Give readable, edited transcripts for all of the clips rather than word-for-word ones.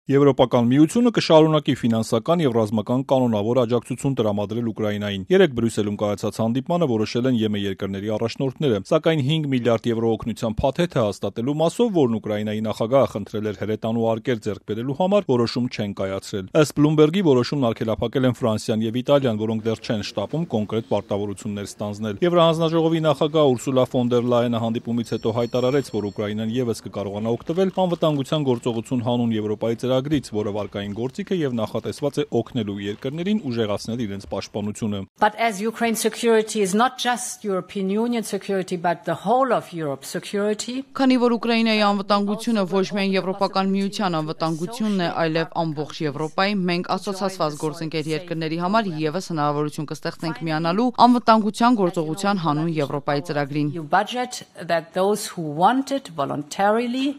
Եվրոպական միությունը կշարունակի ֆինանսական եւ ռազմական կանոնավոր աջակցություն տրամադրել Ուկրաինային։ Երեկ Բրյուսելում կայացած հանդիպմանը որոշել են ԵՄ երկրների առաջնորդները, սակայն 5 միլիարդ եվրո օգնության փաթեթը հաստատելու մասով, որն Ուկրաինայի նախագահը խնդրել էր հրետանու արկեր ձեռք բերելու համար, որոշում չեն կայացրել։ Ըստ Bloomberg-ի որոշումն արգելափակել են Ֆրանսիան եւ Իտալիան, որոնք դեռ չեն շտապում կոնկրետ պարտավորություններ ստանձնել։ Եվրահանձնաժողովի նախագահ Ուրսուլա ֆոն դեր Լայենը հանդիպումից հետո հայտարարեց, որ Ուկրաինան եւս կկարողանա օգտվել անվտանգության գործողություն հանուն Եվրոպայի ծրագրից, որը վարկային գործիք է եւ նախատեսված է օգնելու երկրներին ուժեղացնել իրենց պաշտպանությունը։ But as Ukraine's security is not just European Union security but the whole of Europe's security. Քանի որ Ուկրաինայի անվտանգությունը ոչ միայն Եվրոպական միության անվտանգությունն է, այլև ամբողջ Եվրոպայի, մենք ասոցացված գործընկեր երկրների համար եւս հնարավորություն կստեղծենք միանալու անվտանգության գործողության հանուն Եվրոպայի ծրագրին։ You budget that those who want it voluntarily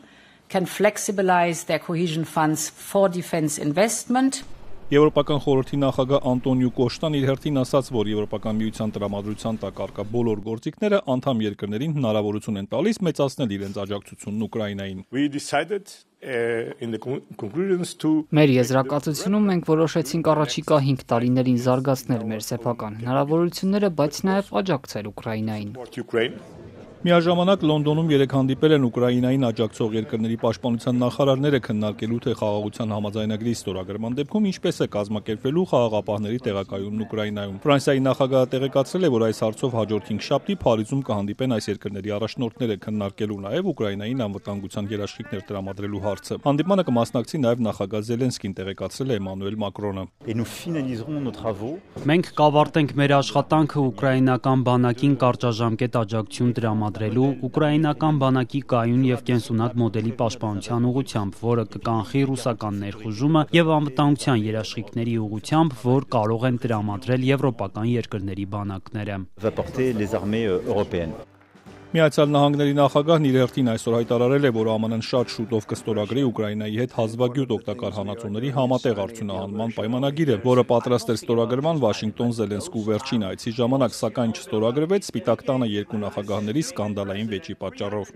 can flexibilize their cohesion funds for defense investment. Եվրոպական խորհրդի նախագահ Անտոնիո Կոշտան իր հերթին ասաց, որ Եվրոպական միության տրամադրության տակ առկա բոլոր գործիքները անդամ երկրներին հնարավորություն են տալիս մեծացնել իրենց աջակցությունն Ուկրաինային։ Մեր եզրակացությունում մենք որոշեցինք առաջիկա 5 տարիներին զարգացնել մեր սեփական հնարավորությունները, բայց նաև աջակցել Ուկրաինային։ Միաժամանակ Լոնդոնում երեկ հանդիպել են Ուկրաինային աջակցող երկրների պաշտպանության նախարարները քննարկելու թե խաղաղության համաձայնագրի ստորագրման դեպքում ինչպես է կազմակերպվելու խաղաղապահների տեղակայումն Ուկրաինայում։ Ֆրանսիայի նախագահը տեղեկացրել է, որ այս հարցով հաջորդ 5 շաբթի Փարիզում կհանդիպեն այս երկրների առաջնորդները քննարկելու նաև Ուկրաինային անվտանգության երաշխիքներ տրամադրելու հարցը։ Հանդիպմանը կմասնակցի նաև նախագահ Զելենսկին, տեղեկացրել է Էմանուել Մակրոնը։ Մենք կավարտենք մեր աշխատանքը ուկրաինական բանակին կարճաժամկետ աջակցություն տրամադրելու ուկրաինական բանակի կայուն եւ կենսունակ մոդելի պաշտպանության ուղղությամբ, որը կկանխի ռուսական ներխուժումը եւ անվտանգության երաշխիքների ուղղությամբ, որ կարող են տրամադրել եվրոպական երկրների բանակները։ Միացյալ Նահանգների նախագահն իր հերթին այսօր հայտարարել է, որ ԱՄՆ-ն շատ շուտով կստորագրի Ուկրաինայի հետ հազվագյուտ օգտակար հանածոների համատեղ արդյունահանման պայմանագիրը, որը պատրաստ էր ստորագրման Վաշինգտոն Զելենսկու վերջին այցի ժամանակ, սակայն չստորագրվեց Սպիտակ տանը երկու նախագահների սկանդալային վեճի պատճառով։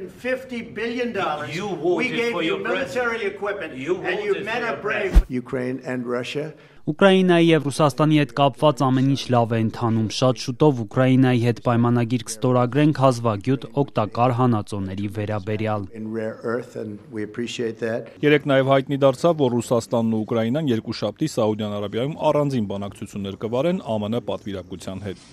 Ուկրաինայի եւ Ռուսաստանի հետ կապված ամեն ինչ լավ է ընթանում։ Շատ շուտով Ուկրաինայի հետ պայմանագիր կստորագրենք հազվագյուտ օգտակար հանածոների վերաբերյալ։ Երեկ նաև հայտնի դարձավ, որ Ռուսաստանն ու Ուկրաինան երկուշաբթի Սաուդյան Արաբիայում առանձին բանակցություններ կվարեն ԱՄՆ պատվիրակության հետ։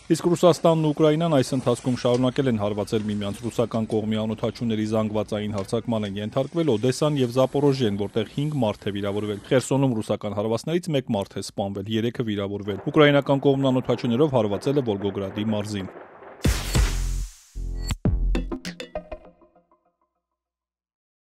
Իսկ Ռուսաստանն ու Ուկրաինան այս ընթացքում շարունակել են հարվածել միմյանց։ Ռուսական կողմի անօդաչուների զանգվածային հարձակման են ենթարկվել Օդեսան եւ Զապորոժիեն, որտեղ 5 մարդ է վիրավորվել։ Խերսոնում ռուսական հարվածներից 1 մարդ է սպանվել, 3-ը վիրավորվել։ Ուկրաինական կողմն անօդաչուներով հարվածել է Վոլգոգրադի մարզին։